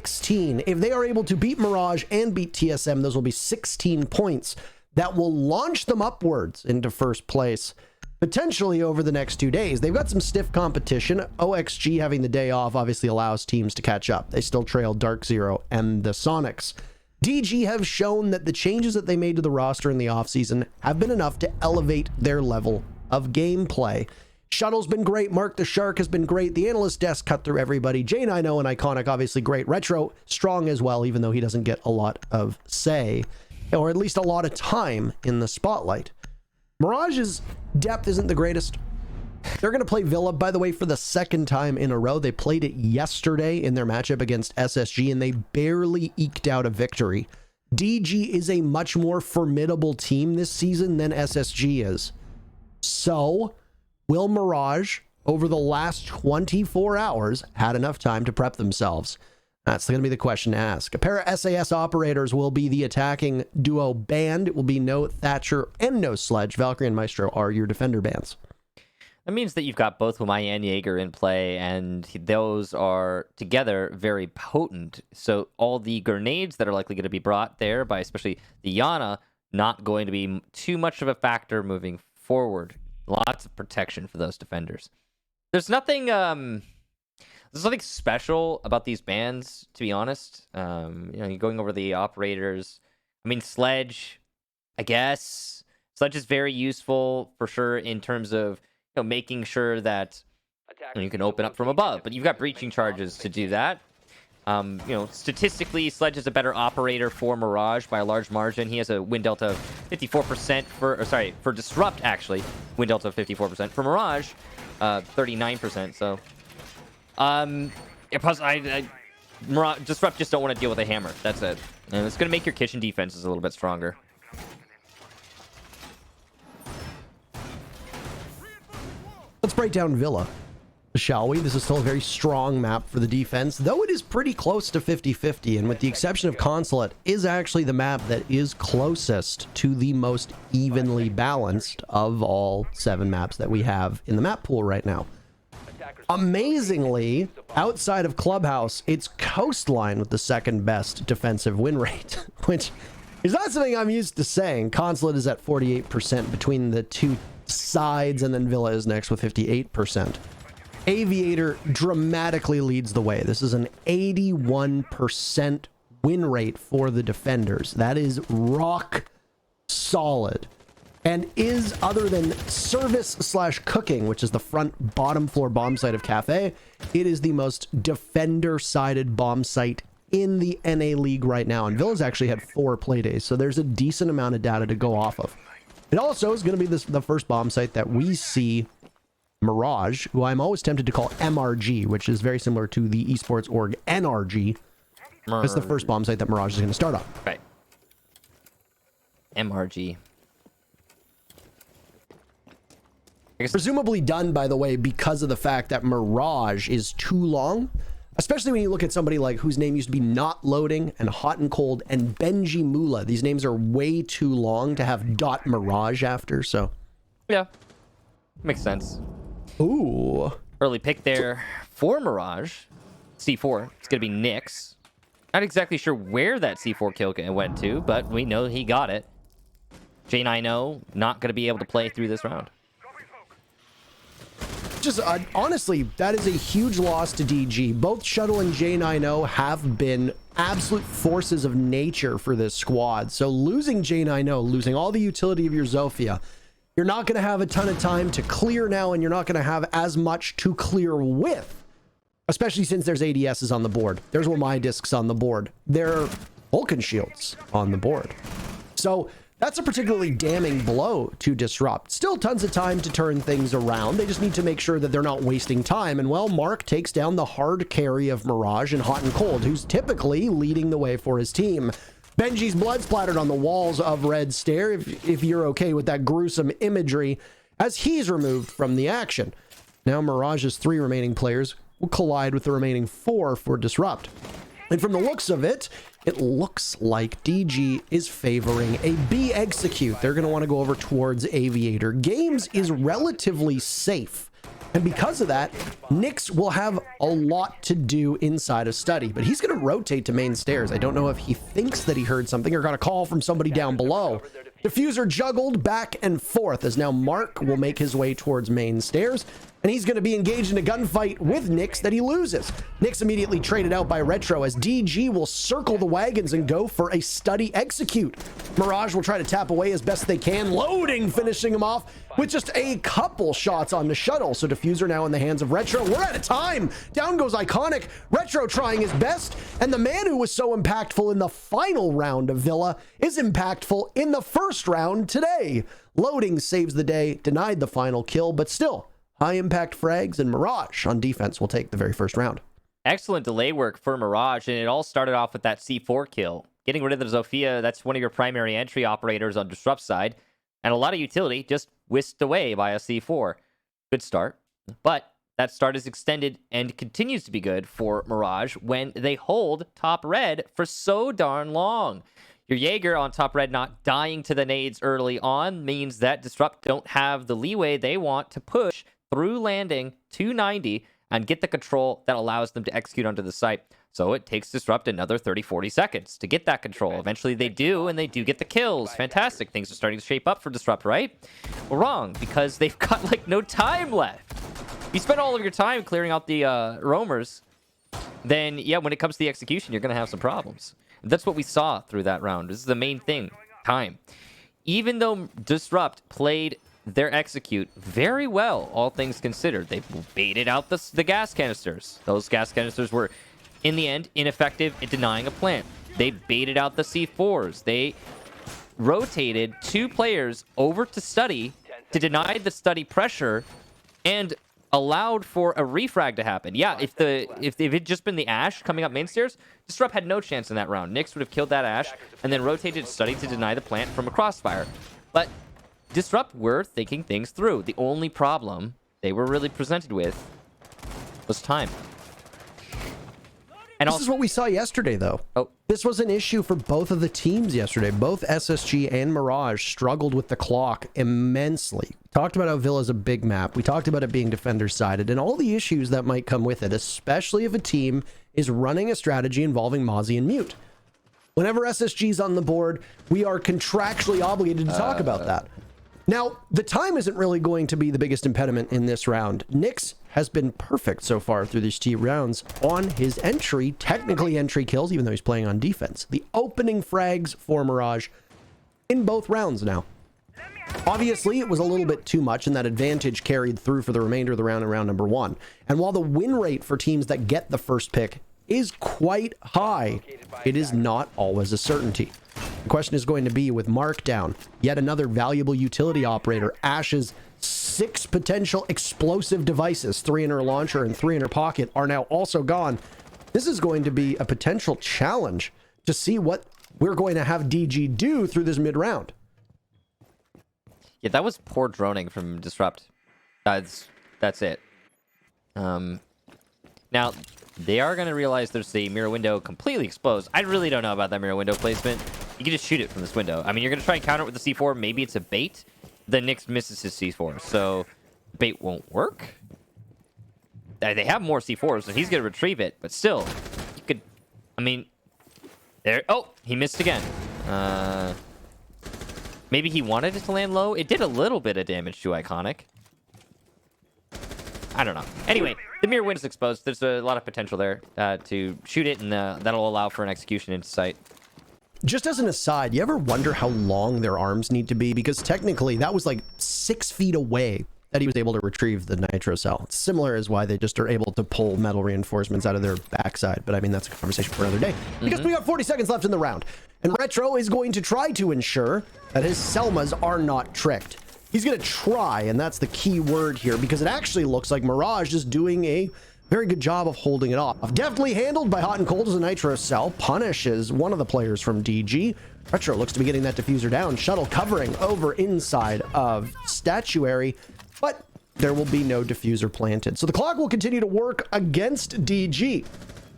16. If they are able to beat Mirage and beat TSM, those will be 16 points that will launch them upwards into first place, potentially over the next 2 days. They've got some stiff competition. OXG having the day off obviously allows teams to catch up. They still trail Dark Zero and the Sonics. DG have shown that the changes that they made to the roster in the offseason have been enough to elevate their level of gameplay. Shuttle's been great. Mark the Shark has been great. The analyst desk cut through everybody. J9O and Iconic, obviously great. Retro, strong as well, even though he doesn't get a lot of say, or at least a lot of time in the spotlight. Mirage's depth isn't the greatest. They're going to play Villa, by the way, for the second time in a row. They played it yesterday in their matchup against SSG, and they barely eked out a victory. DG is a much more formidable team this season than SSG is. So, will Mirage, over the last 24 hours, had enough time to prep themselves? That's going to be the question to ask. A pair of SAS operators will be the attacking duo band. It will be no Thatcher and no Sledge. Valkyrie and Maestro are your defender bands. That means that you've got both Wumai and Jaeger in play, and those are together very potent. So all the grenades that are likely going to be brought there by especially the Yana, not going to be too much of a factor moving forward. Lots of protection for those defenders. There's nothing special about these bands, to be honest. You're going over the operators. I mean, Sledge, I guess. Sledge is very useful for sure in terms of making sure that you can open up from above, but you've got breaching charges to do that. Statistically, Sledge is a better operator for Mirage by a large margin. He has a win delta of 54% for Disrupt, actually. Win delta of 54%. For Mirage, 39%. So, plus, Mirage, Disrupt just don't want to deal with a hammer. That's it. And it's going to make your kitchen defenses a little bit stronger. Let's break down Villa, shall we? This is still a very strong map for the defense, though it is pretty close to 50-50, and with the exception of Consulate, is actually the map that is closest to the most evenly balanced of all 7 maps that we have in the map pool right now. Amazingly, outside of Clubhouse, it's Coastline with the second best defensive win rate, which is not something I'm used to saying. Consulate is at 48% between the two sides, and then Villa is next with 58%. Aviator dramatically leads the way. This is an 81% win rate for the defenders. That is rock solid, and is, other than service/cooking, which is the front bottom floor bomb site of Cafe, it is the most defender sided bomb site in the NA League right now. And Villa's actually had 4 play days, so there's a decent amount of data to go off of. It also is going to be the first bomb site that we see Mirage, who I'm always tempted to call MRG, which is very similar to the esports org NRG. It's the first bomb site that Mirage is going to start on. Right. MRG. Presumably done, by the way, because of the fact that Mirage is too long. Especially when you look at somebody like whose name used to be Not Loading and Hot and Cold and Benji Mula. These names are way too long to have .Mirage after, so. Yeah. Makes sense. Ooh. Early pick there for Mirage. C4. It's going to be Nyx. Not exactly sure where that C4 kill went to, but we know he got it. J9O not going to be able to play through this round. Just honestly, that is a huge loss to DG. Both Shuttle and J9O have been absolute forces of nature for this squad. So losing J9O, losing all the utility of your Zofia, you're not going to have a ton of time to clear now, and you're not going to have as much to clear with, especially since there's ADSs on the board. There's Wumai discs on the board. There are Vulcan shields on the board. So that's a particularly damning blow to Disrupt. Still tons of time to turn things around. They just need to make sure that they're not wasting time. And well, Mark takes down the hard carry of Mirage and Hot and Cold, who's typically leading the way for his team. Benji's blood splattered on the walls of Red Stair, if you're okay with that gruesome imagery, as he's removed from the action. Now Mirage's 3 remaining players will collide with the remaining 4 for Disrupt. And from the looks of it, it looks like DG is favoring a B execute. They're going to want to go over towards Aviator. Games is relatively safe. And because of that, Nyx will have a lot to do inside of study, but he's going to rotate to main stairs. I don't know if he thinks that he heard something or got a call from somebody down below. Diffuser juggled back and forth as now Mark will make his way towards main stairs, and he's going to be engaged in a gunfight with Nyx that he loses. Nyx immediately traded out by Retro as DG will circle the wagons and go for a study execute. Mirage will try to tap away as best they can, loading, finishing him off with just a couple shots on the shuttle. So Diffuser now in the hands of Retro. We're out of time. Down goes Iconic. Retro trying his best, and the man who was so impactful in the final round of Villa is impactful in the first round today. Loading saves the day, denied the final kill, but still high impact frags, and Mirage on defense will take the very first round. Excellent delay work for Mirage, and it all started off with that C4 kill. Getting rid of the Zofia, that's one of your primary entry operators on Disrupt side, and a lot of utility just whisked away by a C4. Good start, but that start is extended and continues to be good for Mirage when they hold top red for so darn long. Your Jaeger on top red not dying to the nades early on means that Disrupt don't have the leeway they want to push through landing 290 and get the control that allows them to execute onto the site. So it takes Disrupt another 30-40 seconds to get that control. Eventually they do, and they do get the kills. Fantastic. Things are starting to shape up for Disrupt, right? Well, wrong, because they've got like no time left. You spend all of your time clearing out the roamers, then yeah, when it comes to the execution, you're going to have some problems. And that's what we saw through that round. This is the main thing, time. Even though Disrupt played their execute very well, all things considered, they baited out the gas canisters. Those gas canisters were, in the end, ineffective in denying a plant. They baited out the C4s. They rotated 2 players over to study to deny the study pressure and allowed for a refrag to happen. Yeah, if it had just been the Ash coming up main stairs, Disrupt had no chance in that round. Nyx would have killed that Ash and then rotated study to deny the plant from a crossfire. But Disrupt were thinking things through. The only problem they were really presented with was time. And this is what we saw yesterday, though. Oh. This was an issue for both of the teams yesterday. Both SSG and Mirage struggled with the clock immensely. Talked about how Villa's a big map. We talked about it being defender-sided and all the issues that might come with it, especially if a team is running a strategy involving Mozzie and Mute. Whenever SSG's on the board, we are contractually obligated to talk about that. Now, the time isn't really going to be the biggest impediment in this round. Nyx has been perfect so far through these 2 rounds on his entry, technically entry kills, even though he's playing on defense. The opening frags for Mirage in both rounds now. Obviously, it was a little bit too much, and that advantage carried through for the remainder of the round in round number 1. And while the win rate for teams that get the first pick is quite high, it is not always a certainty. The question is going to be with Mark down, yet another valuable utility operator, Ash's 6 potential explosive devices, 3 in her launcher and 3 in her pocket, are now also gone. This is going to be a potential challenge to see what we're going to have DG do through this mid-round. Yeah, that was poor droning from Disrupt. That's it. Now, they are going to realize there's a mirror window completely exposed. I really don't know about that mirror window placement. You can just shoot it from this window. I mean, you're going to try and counter it with the C4. Maybe it's a bait. Then Nyx misses his C4, so bait won't work. They have more C4s, so he's going to retrieve it. But still, you could... I mean... There... Oh! He missed again. Maybe he wanted it to land low? It did a little bit of damage to Iconic. I don't know. Anyway, the mirror window is exposed. There's a lot of potential there to shoot it, and that'll allow for an execution into sight. Just as an aside, you ever wonder how long their arms need to be? Because technically, that was like 6 feet away that he was able to retrieve the nitro cell. It's similar as why they just are able to pull metal reinforcements out of their backside. But I mean, that's a conversation for another day. Because we got 40 seconds left in the round. And Retro is going to try to ensure that his Selmas are not tricked. He's going to try, and that's the key word here, because it actually looks like Mirage is doing a very good job of holding it off. Deftly handled by Hot and Cold as a nitro cell. Punishes one of the players from DG. Retro looks to be getting that diffuser down. Shuttle covering over inside of Statuary, but there will be no diffuser planted. So the clock will continue to work against DG.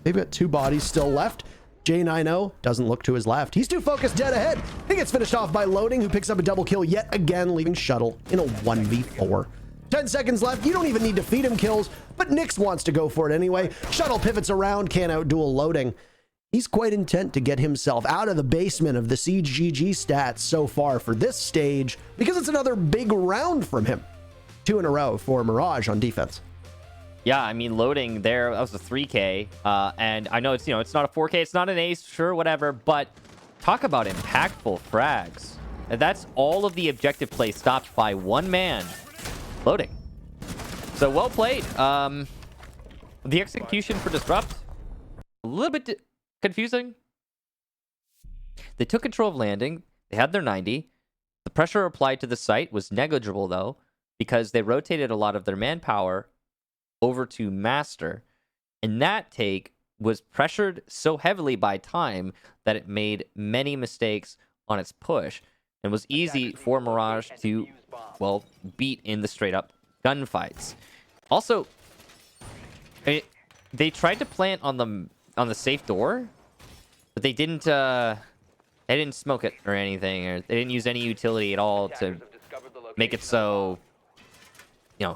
They've got 2 bodies still left. J90 doesn't look to his left. He's too focused dead ahead. He gets finished off by Loading, who picks up a double kill yet again, leaving Shuttle in a 1v4. 10 seconds left. You don't even need to feed him kills, but Nyx wants to go for it anyway. Shuttle pivots around, can't outduel loading. He's quite intent to get himself out of the basement of the Siege GG stats so far for this stage, because it's another big round from him. 2 in a row for Mirage on defense. Yeah, I mean, loading there, that was a 3K. And I know it's, it's not a 4K, it's not an ace, sure, whatever, but talk about impactful frags. And that's all of the objective play stopped by one man. Loading. So well played. The execution for Disrupt, a little bit confusing. They took control of landing. They had their 90. The pressure applied to the site was negligible, though, because they rotated a lot of their manpower over to Master. And that take was pressured so heavily by time that it made many mistakes on its push. And was easy for Mirage to, well, beat in the straight-up gunfights. Also, they tried to plant on the safe door, but they didn't smoke it or anything, or they didn't use any utility at all to make it so,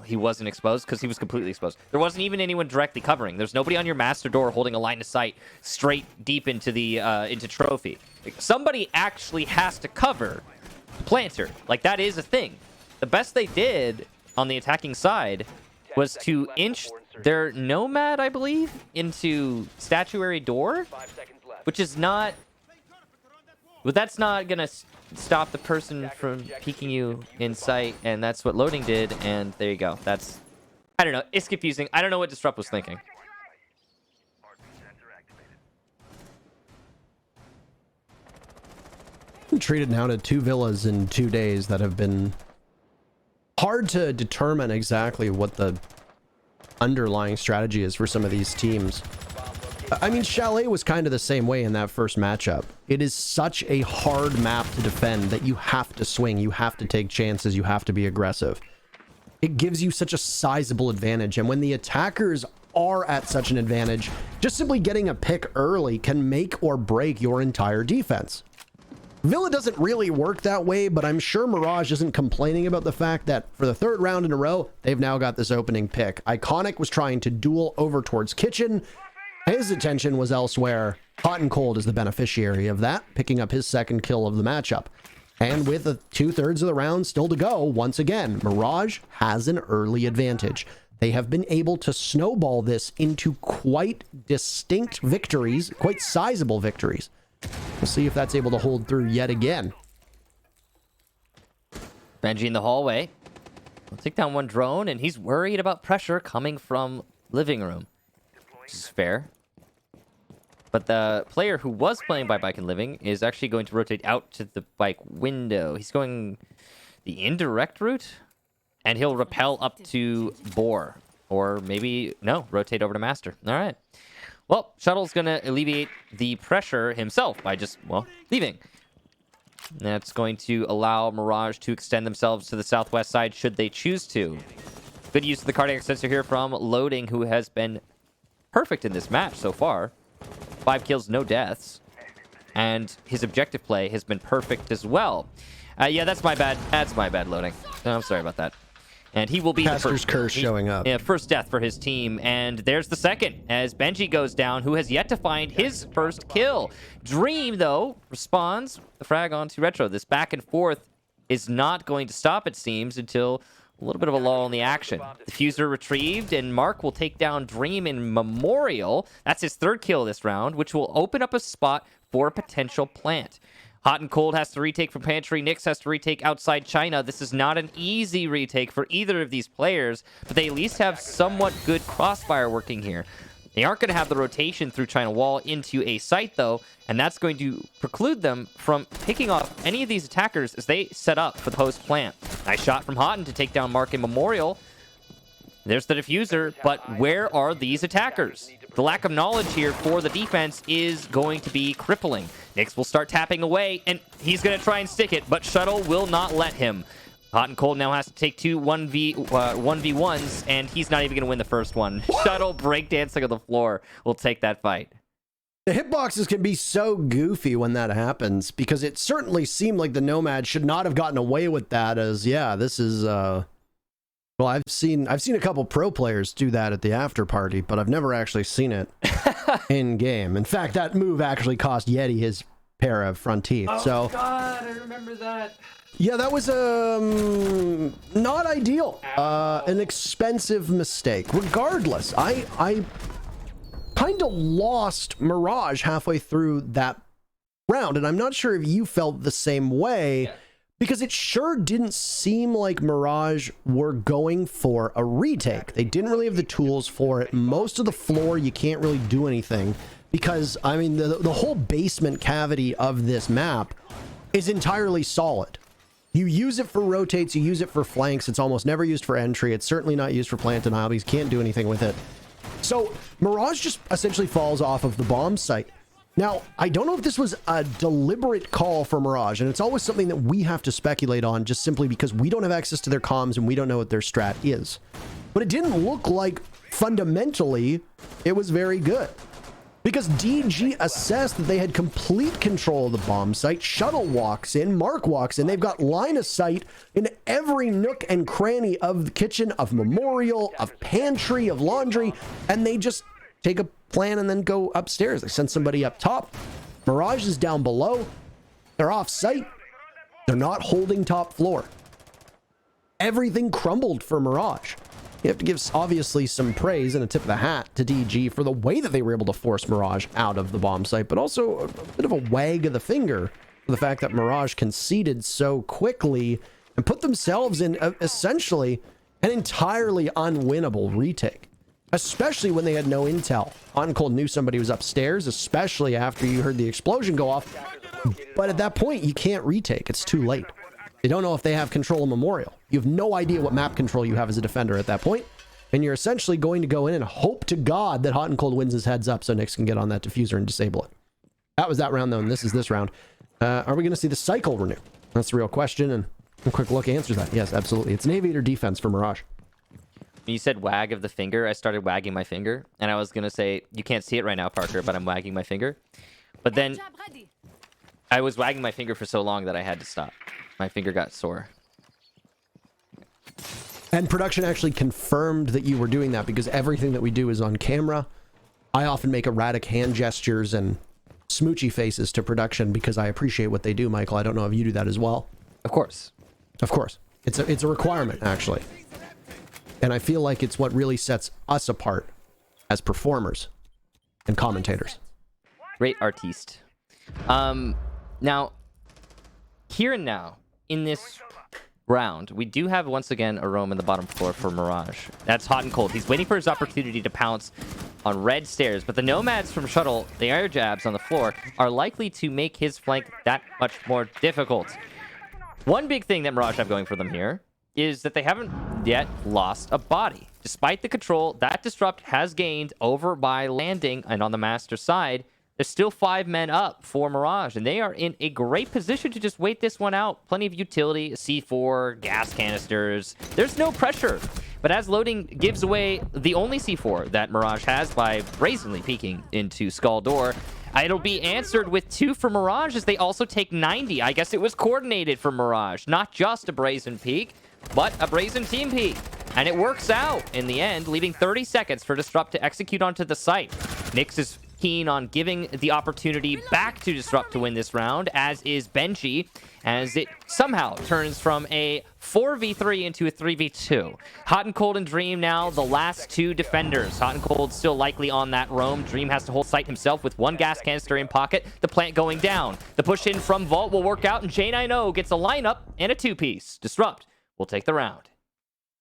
he wasn't exposed, because he was completely exposed. There wasn't even anyone directly covering. There's nobody on your master door holding a line of sight straight deep into the into trophy. Like, somebody actually has to cover planter. Like, that is a thing. The best they did on the attacking side was to inch their nomad, I believe, into statuary door, which is not... But that's not gonna stop the person from peeking you in sight, and that's what loading did, and there you go. That's... I don't know. It's confusing. I don't know what Disrupt was thinking. I'm treated now to 2 villas in 2 days that have been hard to determine exactly what the underlying strategy is for some of these teams. I mean, Chalet was kind of the same way in that first matchup. It is such a hard map to defend that you have to swing, you have to take chances, you have to be aggressive. It gives you such a sizable advantage, and when the attackers are at such an advantage, just simply getting a pick early can make or break your entire defense. Villa doesn't really work that way, but I'm sure Mirage isn't complaining about the fact that for the 3rd round in a row, they've now got this opening pick. Iconic was trying to duel over towards Kitchen. His attention was elsewhere. Hot and Cold is the beneficiary of that, picking up his 2nd kill of the matchup. And with 2/3 of the round still to go, once again, Mirage has an early advantage. They have been able to snowball this into quite distinct victories, quite sizable victories. We'll see if that's able to hold through yet again. Benji in the hallway. We'll take down one drone, and he's worried about pressure coming from living room, which is fair. But the player who was playing by bike and living is actually going to rotate out to the bike window. He's going the indirect route, and he'll rappel up to Boar. Or maybe, no, rotate over to Master. All right. Well, Shuttle's going to alleviate the pressure himself by just, well, leaving. That's going to allow Mirage to extend themselves to the southwest side should they choose to. Good use of the cardiac sensor here from Loading, who has been perfect in this match so far. 5 kills, no deaths. And his objective play has been perfect as well. Yeah, that's my bad. That's my bad, Loading. I'm sorry about that. And he will be Pastor's the first curse showing up. Yeah, first death for his team. And there's the second as Benji goes down, who has yet to find his first kill. Dream, though, responds the frag onto Retro. This back and forth is not going to stop, it seems, until a little bit of a lull in the action. Diffuser retrieved, and Mark will take down Dream in Memorial. That's his 3rd kill this round, which will open up a spot for a potential plant. Hot and Cold has to retake from Pantry. Nyx has to retake outside China. This is not an easy retake for either of these players, but they at least have somewhat good crossfire working here. They aren't going to have the rotation through China Wall into a site, though, and that's going to preclude them from picking off any of these attackers as they set up for the post plant. Nice shot from Houghton to take down Mark in Memorial. There's the diffuser, but where are these attackers? The lack of knowledge here for the defense is going to be crippling. Nyx will start tapping away, and he's going to try and stick it, but Shuttle will not let him. Hot and Cold now has to take 2 1v1s, and he's not even going to win the first one. Shuttle breakdancing on the floor will take that fight. The hitboxes can be so goofy when that happens, because it certainly seemed like the Nomad should not have gotten away with that, as, yeah, this is Well, I've seen a couple pro players do that at the after party, but I've never actually seen it in game. In fact, that move actually cost Yeti his pair of front teeth. Oh God, I remember that. Yeah, that was not ideal. An expensive mistake. Regardless, I kind of lost Mirage halfway through that round, and I'm not sure if you felt the same way, because it sure didn't seem like Mirage were going for a retake. They didn't really have the tools for it. Most of the floor, you can't really do anything, because, I mean, the whole basement cavity of this map is entirely solid. You use it for rotates, you use it for flanks. It's almost never used for entry. It's certainly not used for plant denial, because you can't do anything with it. So Mirage just essentially falls off of the bomb site. Now, I don't know if this was a deliberate call for Mirage, and it's always something that we have to speculate on just simply because we don't have access to their comms and we don't know what their strat is. But it didn't look like fundamentally it was very good, because DG assessed that they had complete control of the bomb site. Shuttle walks in, Mark walks in. They've got line of sight in every nook and cranny of the kitchen, of Memorial, of pantry, of laundry, and they just take a plan and then go upstairs. They send somebody up top. Mirage is down below. They're off site. They're not holding top floor. Everything crumbled for Mirage. You have to give obviously some praise and a tip of the hat to DG for the way that they were able to force Mirage out of the bomb site, but also a bit of a wag of the finger for the fact that Mirage conceded so quickly and put themselves in essentially an entirely unwinnable retake, especially when they had no intel. Hot and Cold knew somebody was upstairs, especially after you heard the explosion go off. But at that point, you can't retake. It's too late. They don't know if they have control of Memorial. You have no idea what map control you have as a defender at that point, and you're essentially going to go in and hope to God that Hot and Cold wins his heads up so Nyx can get on that diffuser and disable it. That was that round, though, and this is this round. Are we going to see the cycle renew? That's the real question, and a quick look answers that. Yes, absolutely. It's an Aviator defense for Mirage. When you said wag of the finger, I started wagging my finger, and I was going to say, you can't see it right now, Parker, but I'm wagging my finger. But then I was wagging my finger for so long that I had to stop. My finger got sore. And production actually confirmed that you were doing that, because everything that we do is on camera. I often make erratic hand gestures and smoochy faces to production because I appreciate what they do, Michael. I don't know if you do that as well. Of course. Of course. It's a requirement, actually. And I feel like it's what really sets us apart as performers and commentators. Great artiste. Now, here and now, in this round, we do have, once again, a roam in the bottom floor for Mirage. That's Hot and Cold. He's waiting for his opportunity to pounce on red stairs, but the Nomads from Shuttle, the air jabs on the floor, are likely to make his flank that much more difficult. One big thing that Mirage have going for them here is that they haven't yet lost a body. Despite the control that Disrupt has gained over by landing and on the Master side, there's still 5 men up for Mirage, and they are in a great position to just wait this one out. Plenty of utility, C4, gas canisters. There's no pressure. But as loading gives away the only C4 that Mirage has by brazenly peeking into Skull Door, it'll be answered with 2 for Mirage as they also take 90. I guess it was coordinated for Mirage. Not just a brazen peek, but a brazen team peek. And it works out in the end, leaving 30 seconds for Disrupt to execute onto the site. Nyx is keen on giving the opportunity back to Disrupt to win this round, as is Benji, as it somehow turns from a 4v3 into a 3v2. Hot and Cold and Dream now the last 2 defenders. Hot and Cold still likely on that roam. Dream has to hold site himself with 1 gas canister in pocket. The plant going down. The push in from Vault will work out, and J90 gets a lineup and a 2-piece. Disrupt will take the round.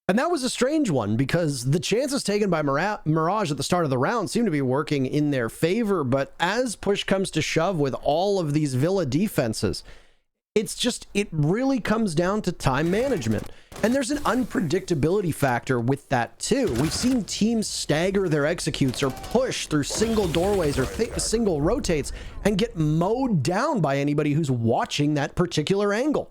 And that was a strange one, because the chances taken by Mirage at the start of the round seem to be working in their favor. But as push comes to shove with all of these Villa defenses, it really comes down to time management. And there's an unpredictability factor with that too. We've seen teams stagger their executes or push through single doorways or single rotates and get mowed down by anybody who's watching that particular angle.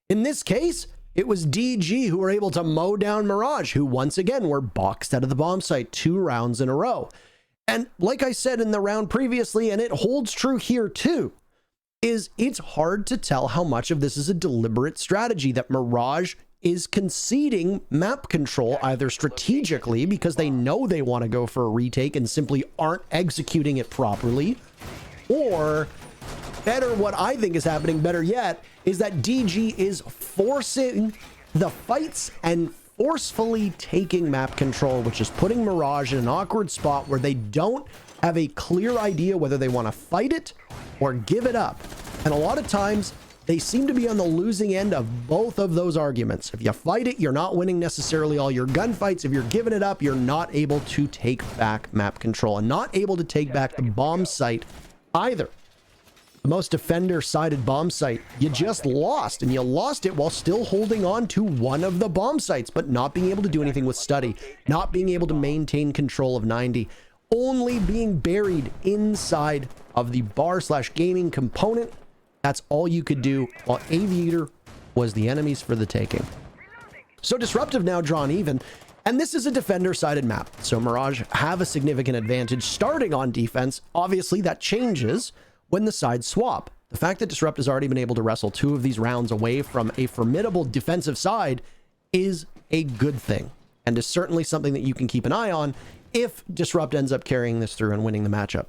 In this case, it was DG who were able to mow down Mirage, who once again were boxed out of the bomb site 2 rounds in a row. And like I said in the round previously, and it holds true here too, is it's hard to tell how much of this is a deliberate strategy that Mirage is conceding map control, either strategically because they know they want to go for a retake and simply aren't executing it properly, or better, what I think is happening, better yet, is that DG is forcing the fights and forcefully taking map control, which is putting Mirage in an awkward spot where they don't have a clear idea whether they want to fight it or give it up. And a lot of times they seem to be on the losing end of both of those arguments. If you fight it, you're not winning necessarily all your gunfights. If you're giving it up, you're not able to take back map control and not able to take back the bomb site either. The most defender-sided bomb site, you just lost, and you lost it while still holding on to one of the bomb sites, but not being able to do anything with study, not being able to maintain control of 90, only being buried inside of the bar/gaming component. That's all you could do, while Aviator was the enemies for the taking. So Disruptive now drawn even, and this is a defender-sided map, so Mirage have a significant advantage starting on defense. Obviously, that changes when the sides swap. The fact that Disrupt has already been able to wrestle 2 of these rounds away from a formidable defensive side is a good thing, and is certainly something that you can keep an eye on if Disrupt ends up carrying this through and winning the matchup.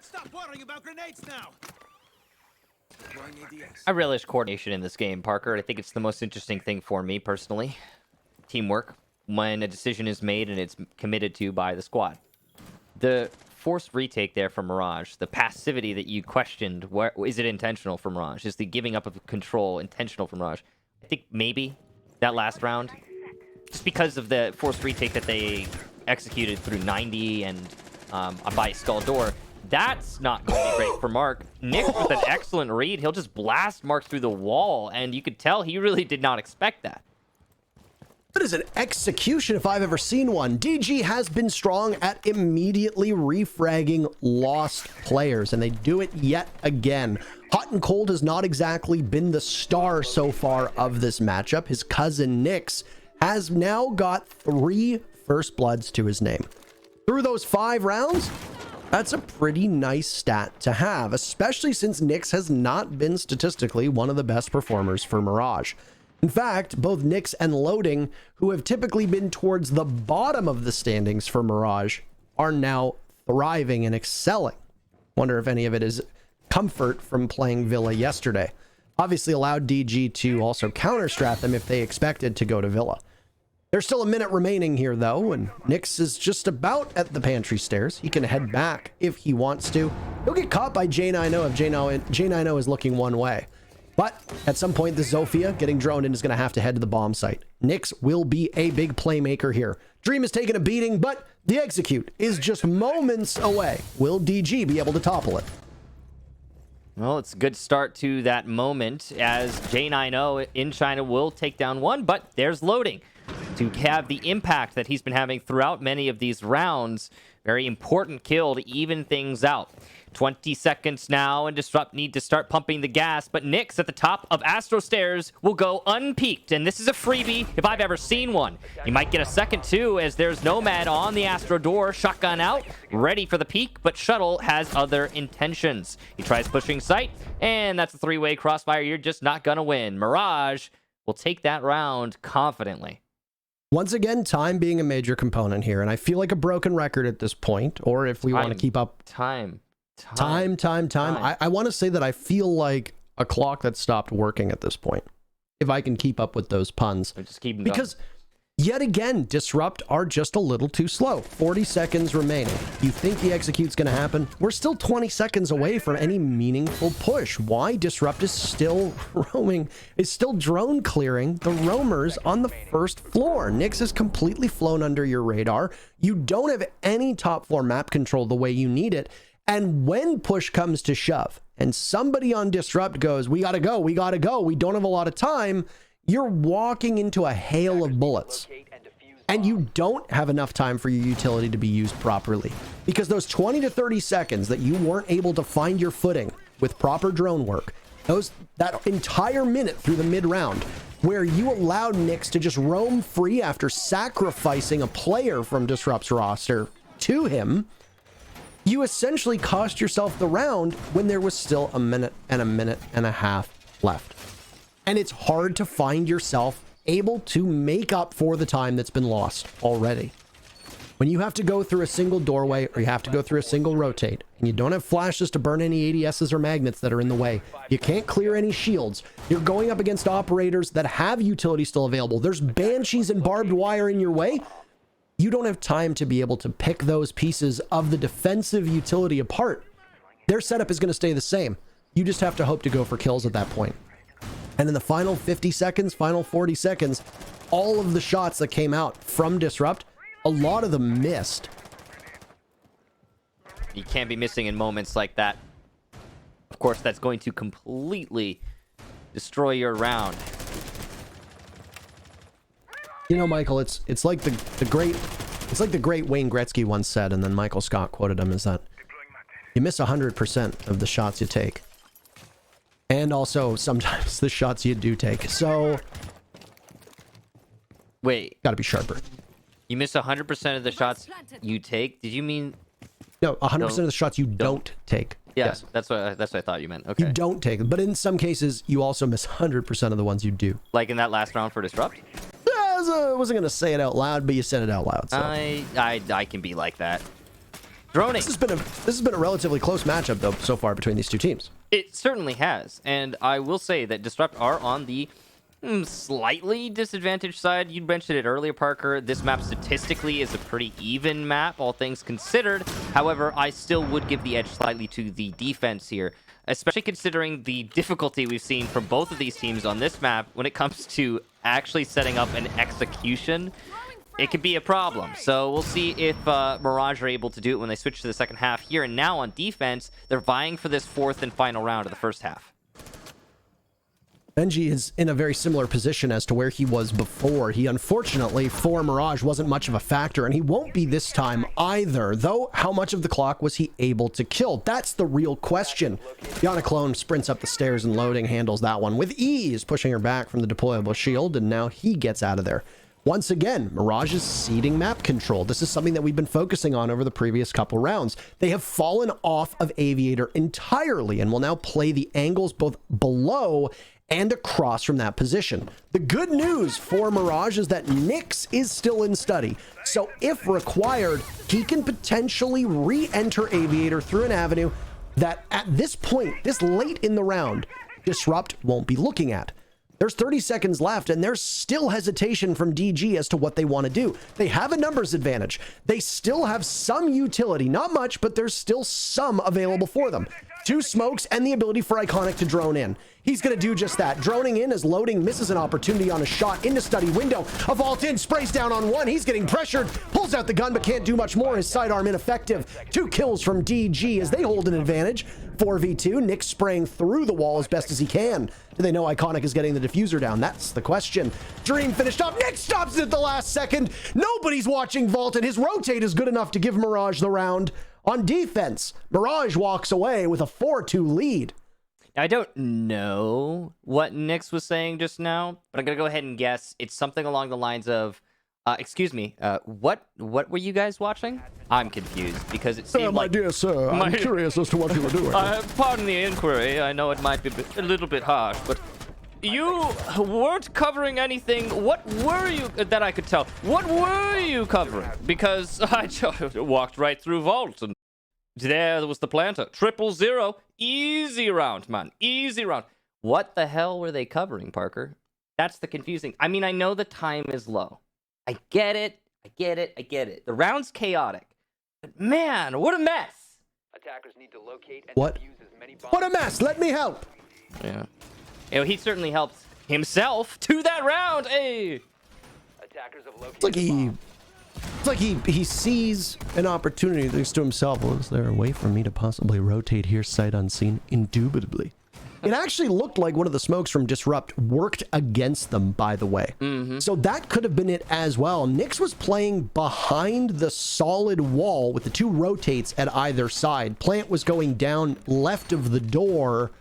Stop worrying about grenades now. I relish coordination in this game, Parker. I think it's the most interesting thing for me personally. Teamwork, when a decision is made and it's committed to by the squad. The forced retake there from Mirage, the passivity that you questioned, where is it intentional for Mirage? Is the giving up of control intentional for Mirage? I think maybe that last round, just because of the forced retake that they executed through 90 and by Skull Door, that's not going to be great for Mark. Nick with an excellent read, he'll just blast Mark through the wall, and you could tell he really did not expect that. That is an execution if I've ever seen one. DG has been strong at immediately refragging lost players, and they do it yet again. Hot and Cold has not exactly been the star so far of this matchup. His cousin Nyx has now got 3 first bloods to his name. Through those 5 rounds, that's a pretty nice stat to have, especially since Nyx has not been statistically one of the best performers for Mirage. In fact, both Nyx and Loading, who have typically been towards the bottom of the standings for Mirage, are now thriving and excelling. Wonder if any of it is comfort from playing Villa yesterday. Obviously allowed DG to also counter-strat them if they expected to go to Villa. There's still a minute remaining here, though, and Nyx is just about at the pantry stairs. He can head back if he wants to. He'll get caught by J90 if J90 is looking one way. But at some point, the Zofia getting droned in is going to have to head to the bomb site. Nyx will be a big playmaker here. Dream is taking a beating, but the execute is just moments away. Will DG be able to topple it? Well, it's a good start to that moment as J90 in China will take down one, but there's Loading to have the impact that he's been having throughout many of these rounds. Very important kill to even things out. 20 seconds now, and Disrupt need to start pumping the gas, but Nyx at the top of Astro Stairs will go unpeaked, and this is a freebie if I've ever seen one. He might get a second too, as there's Nomad on the Astro door, shotgun out, ready for the peak, but Shuttle has other intentions. He tries pushing sight, and that's a 3-way crossfire. You're just not gonna win. Mirage will take that round confidently. Once again, time being a major component here, and I feel like a broken record at this point, or if we want to keep up... Time. I want to say that I feel like a clock that stopped working at this point, if I can keep up with those puns. Just keep them because yet again, Disrupt are just a little too slow. 40 seconds remaining. You think the execute's going to happen? We're still 20 seconds away from any meaningful push. Why? Disrupt is still roaming, is still drone clearing the roamers on the first floor. Nyx is completely flown under your radar. You don't have any top floor map control the way you need it. And when push comes to shove and somebody on Disrupt goes, we gotta go, we don't have a lot of time, you're walking into a hail of bullets. And you don't have enough time for your utility to be used properly. Because those 20 to 30 seconds that you weren't able to find your footing with proper drone work, that entire minute through the mid-round, where you allowed Nyx to just roam free after sacrificing a player from Disrupt's roster to him, you essentially cost yourself the round when there was still a minute and a half left. And it's hard to find yourself able to make up for the time that's been lost already. When you have to go through a single doorway or you have to go through a single rotate and you don't have flashes to burn any ADSs or magnets that are in the way, you can't clear any shields, you're going up against operators that have utility still available, there's banshees and barbed wire in your way, you don't have time to be able to pick those pieces of the defensive utility apart. Their setup is going to stay the same. You just have to hope to go for kills at that point. And in the final 50 seconds, final 40 seconds, all of the shots that came out from Disrupt, a lot of them missed. You can't be missing in moments like that. Of course, that's going to completely destroy your round. You know, Michael, it's like the great Wayne Gretzky once said, and then Michael Scott quoted him, is that you miss 100% of the shots you take. And also sometimes the shots you do take. So wait, gotta be sharper. You miss 100% of the shots you take? Did you mean... No, 100% of the shots you don't take. Yeah, yes. that's what I thought you meant. Okay. You don't take them, but in some cases, you also miss 100% of the ones you do. Like in that last round for Disrupt? I wasn't going to say it out loud, but you said it out loud. So. I can be like that. Droning. This has been a relatively close matchup, though, so far between these two teams. It certainly has, and I will say that Disrupt are on the slightly disadvantaged side. You mentioned it earlier, Parker. This map statistically is a pretty even map, all things considered. However, I still would give the edge slightly to the defense here, especially considering the difficulty we've seen from both of these teams on this map when it comes to actually setting up an execution. It could be a problem. So we'll see if Mirage are able to do it when they switch to the second half here. And now on defense, they're vying for this fourth and final round of the first half. Benji is in a very similar position as to where he was before. He, unfortunately, for Mirage, wasn't much of a factor, and he won't be this time either. Though, how much of the clock was he able to kill? That's the real question. Yana Clone sprints up the stairs and loading, handles that one with ease, pushing her back from the deployable shield, and now he gets out of there. Once again, Mirage is ceding map control. This is something that we've been focusing on over the previous couple rounds. They have fallen off of Aviator entirely and will now play the angles both below and across from that position. The good news for Mirage is that Nyx is still in study. So if required, he can potentially re-enter Aviator through an avenue that at this point, this late in the round, Disrupt won't be looking at. There's 30 seconds left, and there's still hesitation from DG as to what they want to do. They have a numbers advantage. They still have some utility. Not much, but there's still some available for them. 2 smokes and the ability for Iconic to drone in. He's going to do just that. Droning in as loading misses an opportunity on a shot into study window. A vault in, sprays down on one. He's getting pressured. Pulls out the gun, but can't do much more. His sidearm ineffective. 2 kills from DG as they hold an advantage. 4v2. Nick spraying through the wall as best as he can. Do they know Iconic is getting the diffuser down? That's the question. Dream finished off. Nick stops it at the last second. Nobody's watching Vault, and his rotate is good enough to give Mirage the round. On defense, Mirage walks away with a 4-2 lead. I don't know what Nyx was saying just now, but I'm going to go ahead and guess it's something along the lines of, excuse me, what were you guys watching? I'm confused because it seemed my dear sir, I'm curious as to what you were doing. Pardon the inquiry. I know it might be a little bit harsh, but you weren't covering anything. What were you, that I could tell, what were you covering? Because I just walked right through Vault and there was the planter. 000. Easy round, man. Easy round. What the hell were they covering, Parker? That's the confusing. I mean, I know the time is low. I get it. I get it. I get it. The round's chaotic. But man, what a mess. Attackers need to locate and defuse as many bombs. What a mess. Let me help. Yeah. You know, he certainly helped himself to that round. Hey. Attackers have located It's like he sees an opportunity, thinks to himself, well, is there a way for me to possibly rotate here sight unseen? Indubitably. It actually looked like one of the smokes from Disrupt worked against them, by the way. So that could have been it as well. Nyx was playing behind the solid wall with the 2 rotates at either side. Plant was going down left of the door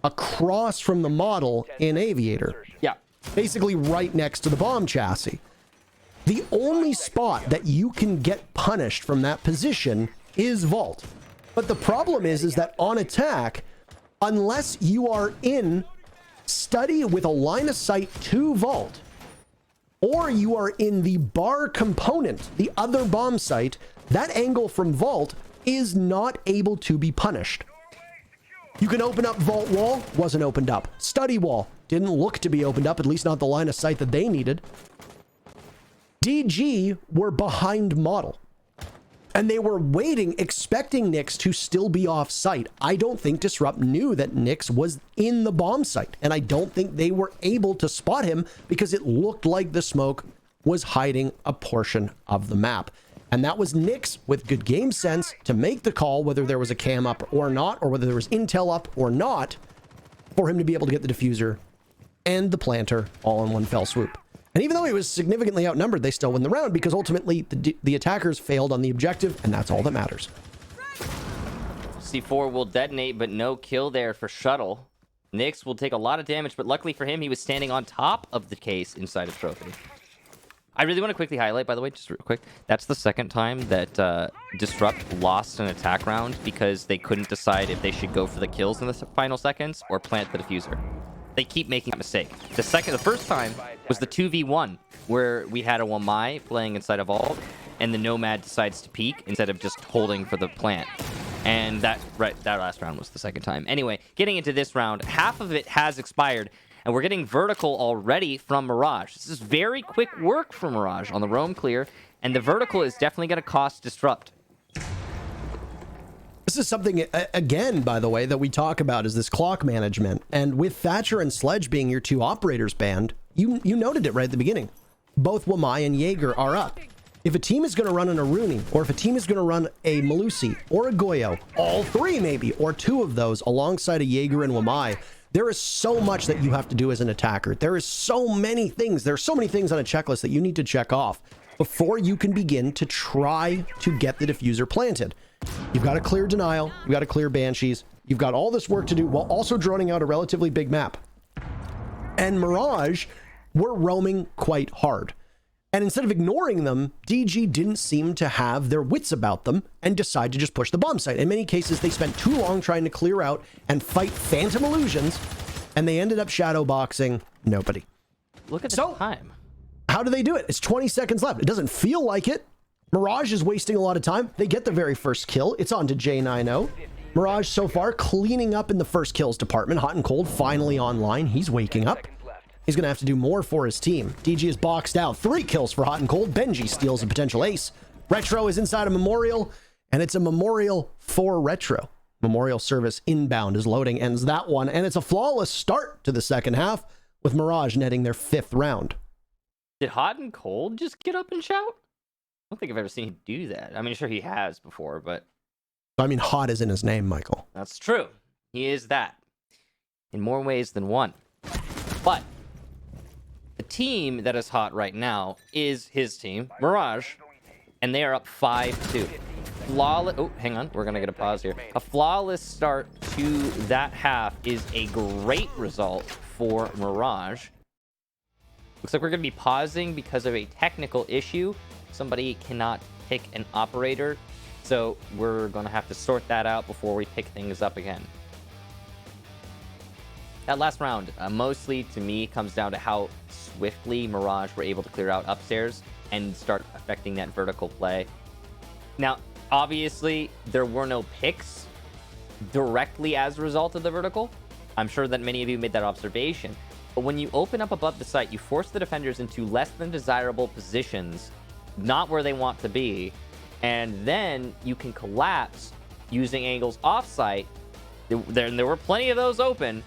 across from the model in Aviator. Yeah. Basically right next to the bomb chassis. The only spot that you can get punished from that position is Vault. But the problem is that on attack, unless you are in Study with a line of sight to vault, or you are in the bar component, the other bomb site, that angle from vault is not able to be punished. You can open up vault wall, wasn't opened up. Study wall, didn't look to be opened up, at least not the line of sight that they needed. DG were behind model. And they were waiting, expecting Nyx to still be off site. I don't think Disrupt knew that Nyx was in the bomb site. And I don't think they were able to spot him because it looked like the smoke was hiding a portion of the map. And that was Nyx with good game sense to make the call, whether there was a cam up or not, or whether there was intel up or not, for him to be able to get the diffuser and the planter all in one fell swoop. And even though he was significantly outnumbered, they still win the round because ultimately the attackers failed on the objective, and that's all that matters. C4 will detonate, but no kill there for Shuttle. Nyx will take a lot of damage, but luckily for him, he was standing on top of the case inside a trophy. I really want to quickly highlight, by the way, just real quick, that's the second time that Disrupt lost an attack round because they couldn't decide if they should go for the kills in the final seconds or plant the diffuser. They keep making that mistake. The first time was the 2v1, where we had a Wamai playing inside a vault, and the Nomad decides to peek instead of just holding for the plant. And that last round was the second time. Anyway, getting into this round, half of it has expired, and we're getting vertical already from Mirage. This is very quick work for Mirage on the roam clear, and the vertical is definitely going to cost Disrupt. This is something, again, by the way, that we talk about is this clock management. And with Thatcher and Sledge being your two operators banned, you noted it right at the beginning. Both Wamai and Jaeger are up. If a team is going to run an Aruni, or if a team is going to run a Malusi, or a Goyo, all three maybe, or two of those alongside a Jaeger and Wamai, there is so much that you have to do as an attacker. There is so many things. There are so many things on a checklist that you need to check off before you can begin to try to get the diffuser planted. You've got to clear Denial. You've got to clear Banshees. You've got all this work to do while also droning out a relatively big map. And Mirage were roaming quite hard. And instead of ignoring them, DG didn't seem to have their wits about them and decide to just push the bomb site. In many cases, they spent too long trying to clear out and fight phantom illusions, and they ended up shadowboxing nobody. Look at the time. How do they do it? It's 20 seconds left. It doesn't feel like it. Mirage is wasting a lot of time. They get the very first kill. It's on to J90. Mirage so far cleaning up in the first kills department. Hot and Cold finally online. He's waking up. He's going to have to do more for his team. DG is boxed out. 3 kills for Hot and Cold. Benji steals a potential ace. Retro is inside a Memorial, and it's a Memorial for Retro. Memorial service inbound is loading, ends that one, and it's a flawless start to the second half with Mirage netting their 5th round. Did Hot and Cold just get up and shout? I don't think I've ever seen him do that. I mean, sure he has before, but... I mean, Hot is in his name, Michael. That's true. He is that. In more ways than one. But the team that is hot right now is his team, Mirage, and they are up 5-2. Flawless... Oh, hang on. We're going to get a pause here. A flawless start to that half is a great result for Mirage. Looks like we're going to be pausing because of a technical issue. Somebody cannot pick an operator, so we're going to have to sort that out before we pick things up again. That last round, mostly to me, comes down to how swiftly Mirage were able to clear out upstairs and start affecting that vertical play. Now, obviously, there were no picks directly as a result of the vertical. I'm sure that many of you made that observation. But when you open up above the site, you force the defenders into less than desirable positions, not where they want to be, and then you can collapse using angles off-site. There were plenty of those open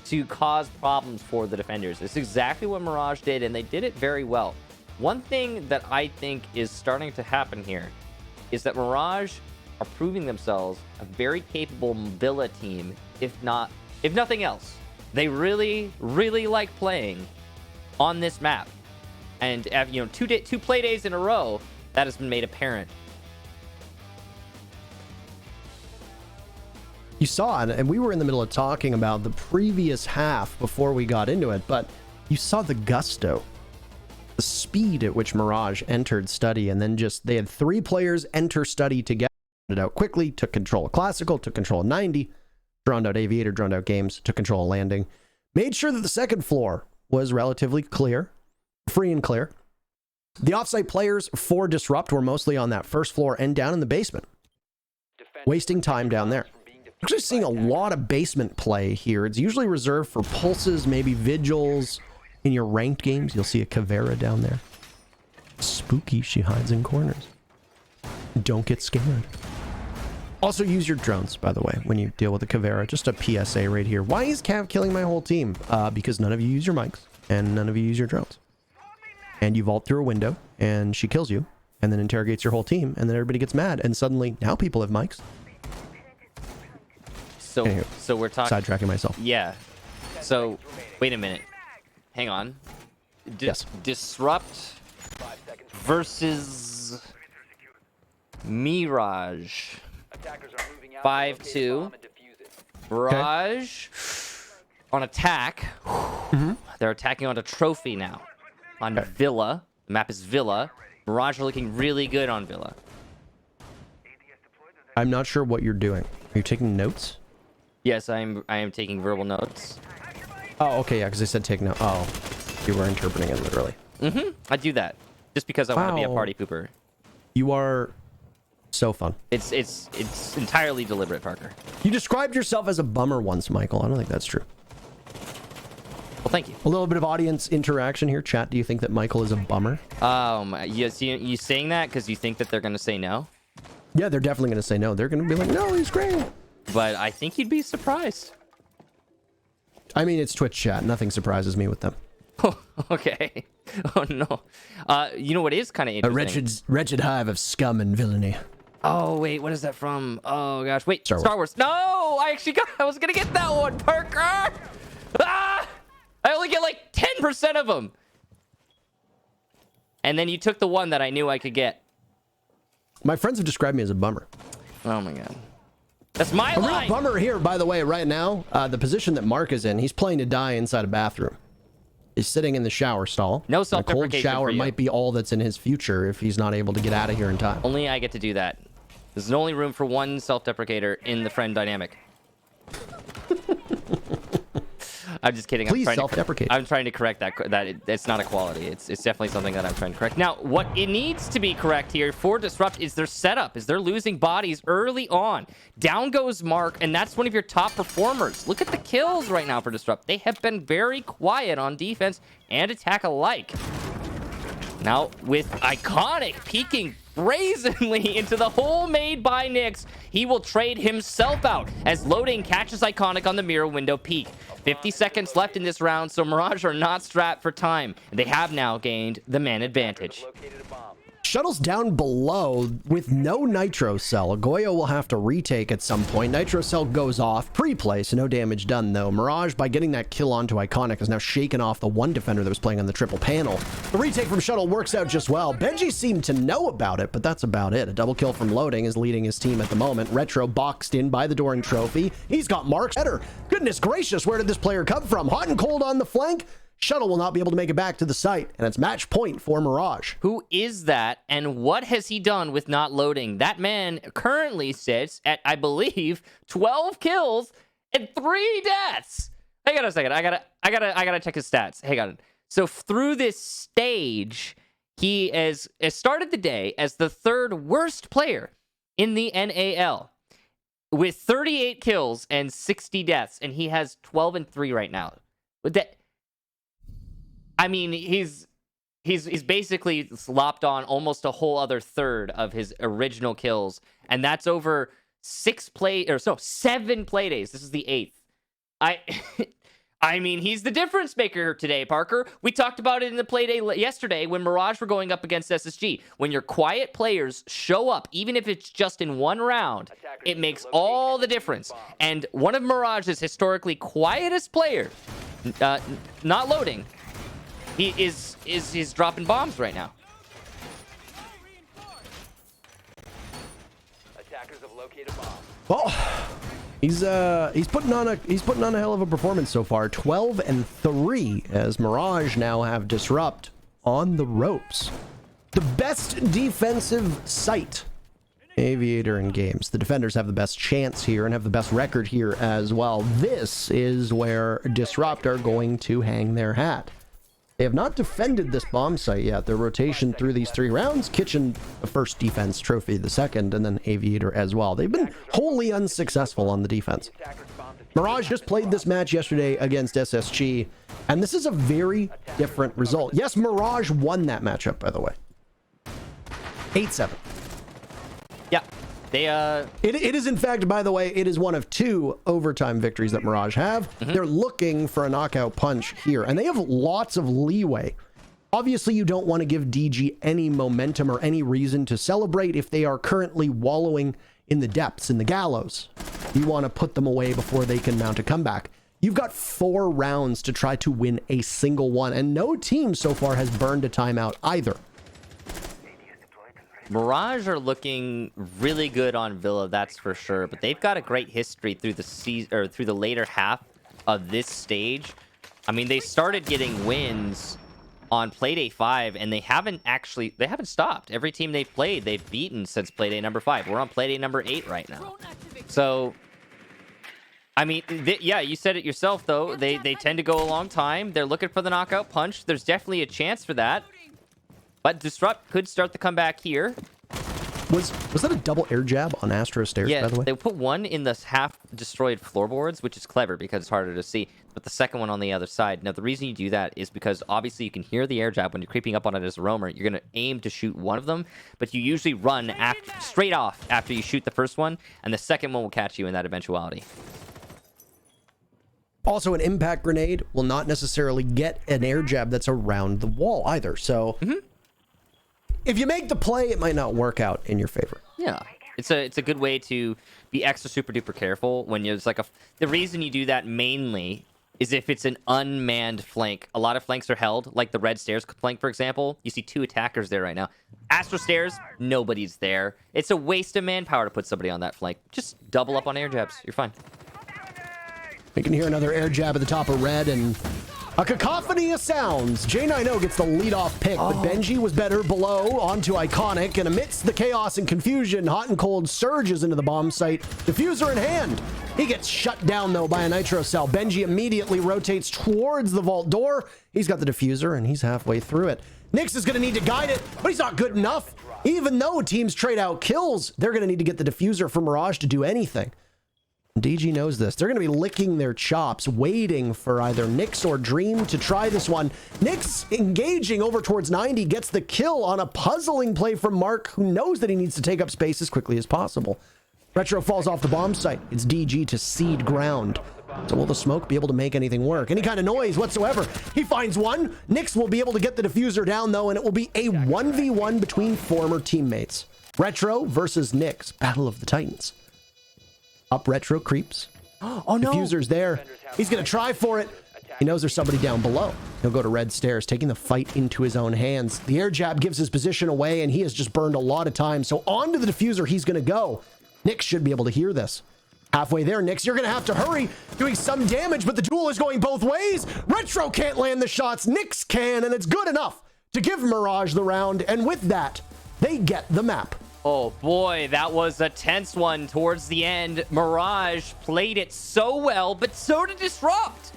to cause problems for the defenders. It's exactly what Mirage did, and they did it very well. One thing that I think is starting to happen here is that Mirage are proving themselves a very capable Villa team, if nothing else. They really, really like playing on this map. And you know, two play days in a row, that has been made apparent. You saw it, and we were in the middle of talking about the previous half before we got into it, but you saw the gusto, the speed at which Mirage entered Study, and then they had 3 players enter Study together, it out quickly, took control of Classical, took control of 90, droned out Aviator, droned out Games, took control of Landing. Made sure that the second floor was relatively clear, free and clear. The offsite players for Disrupt were mostly on that first floor and down in the basement, wasting time down there. Actually seeing a lot of basement play here. It's usually reserved for pulses, maybe vigils. In your ranked games, you'll see a Caveira down there. Spooky, she hides in corners. Don't get scared. Also use your drones, by the way, when you deal with a Caveira. Just a PSA right here. Why is Cav killing my whole team? Because none of you use your mics, and none of you use your drones. And you vault through a window, and she kills you, and then interrogates your whole team, and then everybody gets mad, and suddenly, now people have mics. So, Anywho, so we're talking... sidetracking myself. Yeah. So, wait a minute. Hang on. Yes. Disrupt versus Mirage. 5-2. Mirage on attack. They're attacking on a trophy now. On Villa. The map is Villa. Mirage are looking really good on Villa. I'm not sure what you're doing. Are you taking notes? Yes, I am taking verbal notes. Oh, okay, yeah, because I said take note. Oh, you were interpreting it literally. I do that just because I want to be a Wow. party pooper. You are so fun. It's entirely deliberate, Parker. You described yourself as a bummer once, Michael. I don't think that's true. Well, thank you. A little bit of audience interaction here. Chat, do you think that Michael is a bummer? Yes, you saying that because you think that they're gonna say no, Yeah, they're definitely going to say no. They're going to be like, no, he's great. but I think you'd be surprised. I mean, it's Twitch chat. Nothing surprises me with them. Oh, okay. Oh no. You know what is kind of A interesting? wretched hive of scum and villainy. Oh wait, what is that from? Oh gosh, wait. Star Star Wars. No, I was gonna get that one, Parker. Ah! I only get like 10% of them. And then you took the one that I knew I could get. My friends have described me as a bummer. Oh my god. That's my A real line. bummer here, by the way, right now, the position that Mark is in, he's playing to die inside a bathroom. He's sitting in the shower stall. No A cold self-deprecation shower for you. might be all that's in his future if he's not able to get out of here in time. Only I get to do that. There's only room for one self-deprecator in the friend dynamic. I'm just kidding. Please self-deprecate. I'm trying to correct that. It's not a quality. It's definitely something that I'm trying to correct. Now, what it needs to be correct here for Disrupt is their setup. Is they're losing bodies early on. Down goes Mark, and that's one of your top performers. Look at the kills right now for Disrupt. They have been very quiet on defense and attack alike. Now, with Iconic peeking brazenly into the hole made by Nyx, he will trade himself out as Loading catches Iconic on the mirror window peak. 50 seconds left in this round, so Mirage are not strapped for time. They have now gained the man advantage. Shuttle's down below with no Nitro Cell. Goyo will have to retake at some point. Nitro Cell goes off. Pre-play, so no damage done, though. Mirage, by getting that kill onto Iconic, is now shaken off the one defender that was playing on the triple panel. The retake from Shuttle works out just well. Benji seemed to know about it, but that's about it. A double kill from Loading is leading his team at the moment. Retro boxed in by the Doran Trophy. He's got Mark's header. Goodness gracious, where did this player come from? Hot and cold on the flank. Shuttle will not be able to make it back to the site, and it's match point for Mirage. Who is that, and what has he done with not loading? That man currently sits at, I believe, 12 kills and 3 deaths. Hang on a second. I gotta check his stats. Hang on. So through this stage, he has started the day as the 3rd worst player in the NAL with 38 kills and 60 deaths, and he has 12 and 3 right now. With that. I mean, he's basically slopped on almost a whole other third of his original kills, and that's over 7 play days. This is the 8th. I mean, he's the difference maker today, Parker. We talked about it in the play day yesterday when Mirage were going up against SSG. When your quiet players show up, even if it's just in one round, it makes all the difference. And one of Mirage's historically quietest players, not loading. He is dropping bombs right now. Attackers have located bombs. Well, he's putting on a hell of a performance so far. 12 and 3 as Mirage now have Disrupt on the ropes. The best defensive site Aviator and Games. The defenders have the best chance here and have the best record here as well. This is where Disrupt are going to hang their hat. They have not defended this bomb site yet. Their rotation through these 3 rounds, Kitchen the first defense, Trophy the second, and then Aviator as well. They've been wholly unsuccessful on the defense. Mirage just played this match yesterday against SSG, and this is a very different result. Yes, Mirage won that matchup, by the way. 8-7. Yeah, they It is, in fact, by the way, it is one of 2 overtime victories that Mirage have. They're looking for a knockout punch here, and they have lots of leeway. Obviously, you don't want to give DG any momentum or any reason to celebrate if they are currently wallowing in the depths, in the gallows. You want to put them away before they can mount a comeback. You've got 4 rounds to try to win a single one, and no team so far has burned a timeout either. Mirage are looking really good on Villa, that's for sure. But they've got a great history through the season, or through the later half of this stage. I mean, they started getting wins on Playday 5, and they haven't stopped. Every team they've played, they've beaten since Playday number 5. We're on Playday number 8 right now. So, I mean, yeah, you said it yourself, though. They tend to go a long time. They're looking for the knockout punch. There's definitely a chance for that. But Disrupt could start the comeback here. Was that a double air jab on Astro Stairs, Yeah, by the way? they put one in the half-destroyed floorboards, which is clever because it's harder to see, but the second one on the other side. Now, the reason you do that is because obviously you can hear the air jab when you're creeping up on it as a roamer. You're going to aim to shoot one of them, but you usually run straight off after you shoot the first one, and the second one will catch you in that eventuality. Also, an impact grenade will not necessarily get an air jab that's around the wall either, so... If you make the play, it might not work out in your favor. Yeah, it's a good way to be extra super duper careful when there's like the reason you do that mainly is if it's an unmanned flank. A lot of flanks are held, like the red stairs flank, for example. You see 2 attackers there right now. Astro Stairs, nobody's there. It's a waste of manpower to put somebody on that flank. Just double up on air jabs. You're fine. We can hear another air jab at the top of red, and a cacophony of sounds. J90 gets the lead-off pick, but Benji was better below onto Iconic, and amidst the chaos and confusion, Hot and Cold surges into the bomb site, diffuser in hand. He gets shut down, though, by a nitro cell. Benji immediately rotates towards the vault door. He's got the diffuser, and he's halfway through it. Nyx is going to need to guide it, but he's not good enough. Even though teams trade out kills, they're going to need to get the diffuser for Mirage to do anything. DG knows this. They're going to be licking their chops, waiting for either Nyx or Dream to try this one. Nyx engaging over towards 90, gets the kill on a puzzling play from Mark, who knows that he needs to take up space as quickly as possible. Retro falls off the bomb site. It's DG to cede ground. So will the smoke be able to make anything work? Any kind of noise whatsoever. He finds one. Nyx will be able to get the diffuser down, though, and it will be a 1v1 between former teammates. Retro versus Nyx. Battle of the Titans. Up Retro creeps. Oh no! Diffuser's there. He's gonna try for it. He knows there's somebody down below. He'll go to red stairs, taking the fight into his own hands. The air jab gives his position away, and he has just burned a lot of time. So onto the diffuser he's gonna go. Nyx should be able to hear this. Halfway there, Nyx, you're gonna have to hurry, doing some damage, but the duel is going both ways. Retro can't land the shots, Nyx can, and it's good enough to give Mirage the round, and with that, they get the map. Oh boy, that was a tense one towards the end. Mirage played it so well, but so did Disrupt.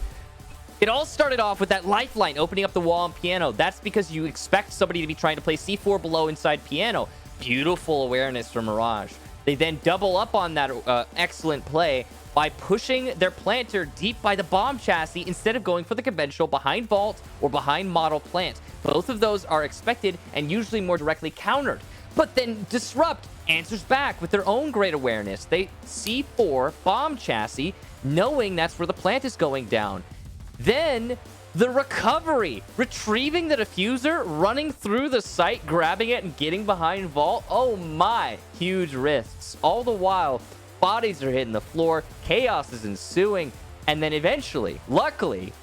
It all started off with that lifeline opening up the wall on Piano. That's because you expect somebody to be trying to play C4 below inside Piano. Beautiful awareness from Mirage. They then double up on that excellent play by pushing their planter deep by the bomb chassis instead of going for the conventional behind vault or behind model plant. Both of those are expected and usually more directly countered. But then Disrupt answers back with their own great awareness. They C4 bomb chassis, knowing that's where the plant is going down. Then the recovery, retrieving the diffuser, running through the site, grabbing it and getting behind vault. Oh my, huge risks. All the while, bodies are hitting the floor, chaos is ensuing, and then eventually, luckily,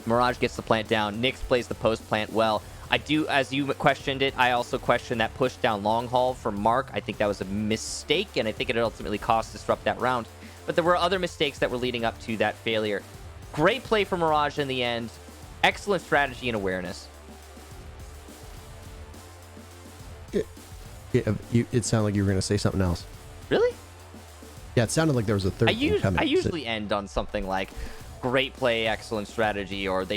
Mirage gets the plant down. Nyx plays the post plant well. I do, as you questioned it, I also question that push down long haul from Mark. I think that was a mistake, and I think it ultimately cost Disrupt that round. But there were other mistakes that were leading up to that failure. Great play for Mirage in the end. Excellent strategy and awareness. It sounded like you were going to say something else. Really? Yeah, it sounded like there was a third thing coming. I usually end on something like great play, excellent strategy, or they